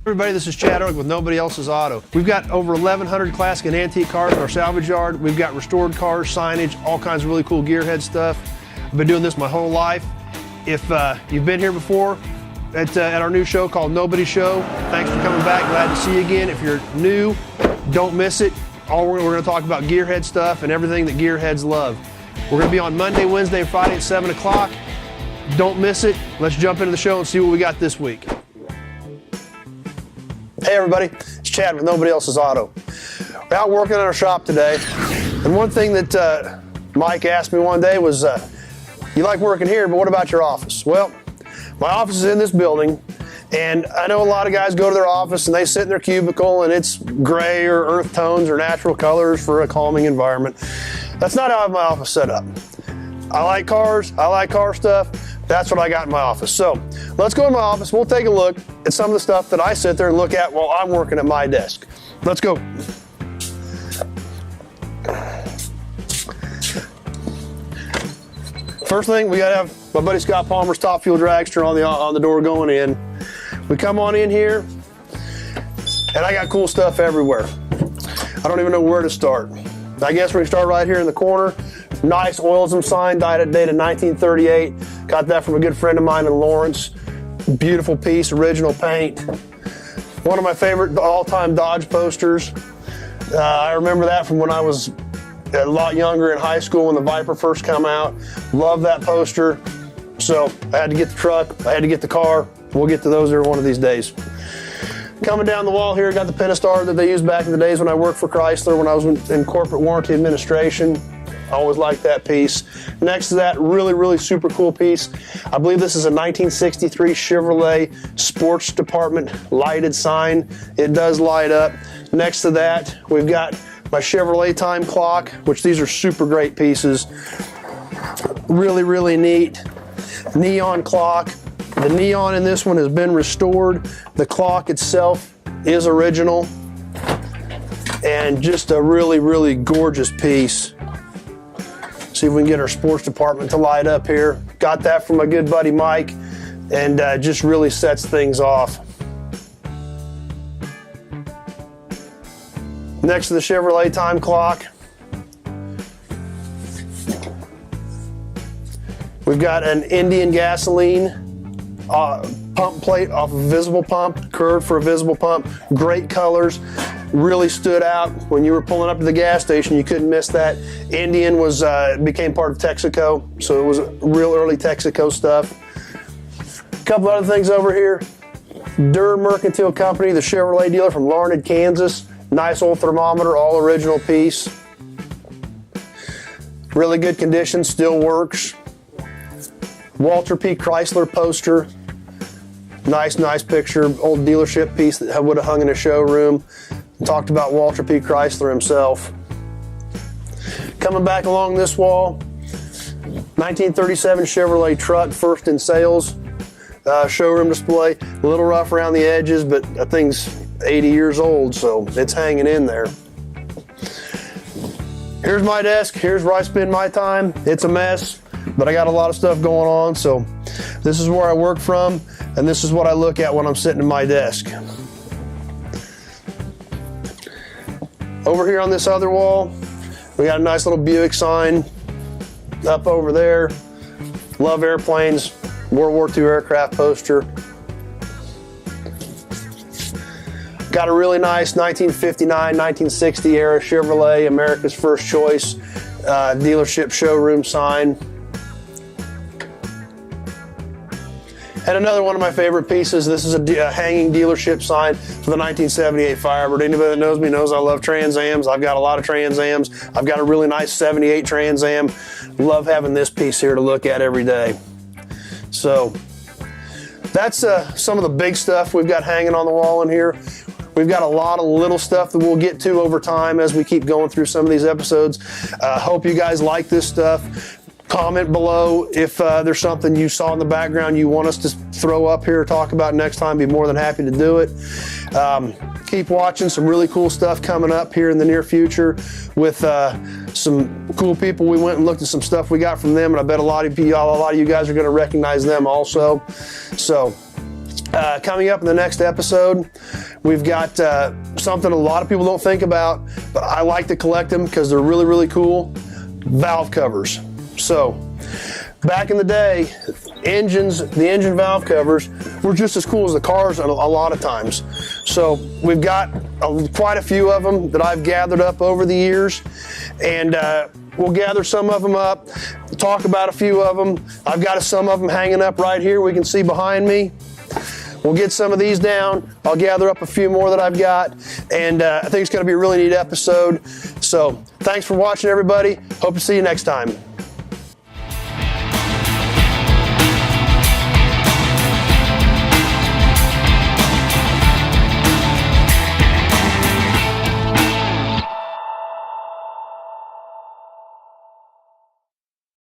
Everybody, this is Chad Oak with Nobody Else's Auto. We've got over 1,100 classic and antique cars in our salvage yard. We've got restored cars, signage, all kinds of really cool gearhead stuff. I've been doing this my whole life. If you've been here before at our new show called Nobody Show, thanks for coming back. Glad to see you again. If you're new, don't miss it. We're going to talk about gearhead stuff and everything that gearheads love. We're going to be on Monday, Wednesday, and Friday at 7 o'clock. Don't miss it. Let's jump into the show and see what we got this week. Hey everybody, it's Chad with Nobody Else's Auto. We're out working in our shop today, and one thing that Mike asked me one day was, you like working here, but what about your office? Well, my office is in this building, and I know a lot of guys go to their office and they sit in their cubicle and it's gray or earth tones or natural colors for a calming environment. That's not how I have my office set up. I like cars, I like car stuff. That's what I got in my office. So let's go in my office. We'll take a look at some of the stuff that I sit there and look at while I'm working at my desk. Let's go. First thing, we gotta have my buddy Scott Palmer's Top Fuel Dragster on the door going in. We come on in here, and I got cool stuff everywhere. I don't even know where to start. I guess we can start right here in the corner. Nice Oilsm sign, dated 1938. Got that from a good friend of mine in Lawrence. Beautiful piece, original paint. One of my favorite all-time Dodge posters. I remember that from when I was a lot younger in high school when the Viper first came out. Love that poster. So I had to get the truck, I had to get the car. We'll get to those here one of these days. Coming down the wall here, got the Pentastar that they used back in the days when I worked for Chrysler when I was in corporate warranty administration. I always liked that piece. Next to that, really super cool piece. I believe this is a 1963 Chevrolet Sports Department lighted sign. It does light up. Next to that, we've got my Chevrolet time clock, which these are super great pieces. Really neat. Neon clock. The neon in this one has been restored. The clock itself is original. And just a really gorgeous piece. See if we can get our sports department to light up here. Got that from my good buddy Mike, and just really sets things off. Next to the Chevrolet time clock, we've got an Indian gasoline pump plate off a visible pump, curved for a visible pump. Great colors. Really stood out when you were pulling up to the gas station. You couldn't miss that. Indian became part of Texaco, so it was real early Texaco stuff. A couple other things over here. Durr Mercantile Company, the Chevrolet dealer from Larned, Kansas. Nice old thermometer, all original piece. Really good condition, still works. Walter P. Chrysler poster. Nice picture, old dealership piece that would have hung in a showroom. Talked about Walter P. Chrysler himself. Coming back along this wall, 1937 Chevrolet truck, first in sales, showroom display. A little rough around the edges, but that thing's 80 years old, so it's hanging in there. Here's my desk. Here's where I spend my time. It's a mess, but I got a lot of stuff going on, so this is where I work from, and this is what I look at when I'm sitting at my desk. Over here on this other wall, we got a nice little Buick sign up over there. Love airplanes, World War II aircraft poster. Got a really nice 1959, 1960 era Chevrolet, America's First Choice dealership showroom sign. And another one of my favorite pieces, this is a hanging dealership sign for the 1978 Firebird. Anybody that knows me knows I love Trans Ams. I've got a lot of Trans Ams. I've got a really nice 78 Trans Am. Love having this piece here to look at every day. So that's some of the big stuff we've got hanging on the wall in here. We've got a lot of little stuff that we'll get to over time as we keep going through some of these episodes. Hope you guys like this stuff. Comment below if there's something you saw in the background you want us to throw up here or talk about next time. Be more than happy to do it. Keep watching. Some really cool stuff coming up here in the near future with some cool people. We went and looked at some stuff we got from them, and I bet a lot of you guys are going to recognize them also. So Coming up in the next episode, we've got something a lot of people don't think about, but I like to collect them because they're really, really cool. Valve covers. So, back in the day, the engine valve covers were just as cool as the cars a lot of times. So we've got quite a few of them that I've gathered up over the years, and we'll gather some of them up, talk about a few of them. I've got some of them hanging up right here we can see behind me. We'll get some of these down. I'll gather up a few more that I've got, and I think it's going to be a really neat episode. So thanks for watching, everybody. Hope to see you next time.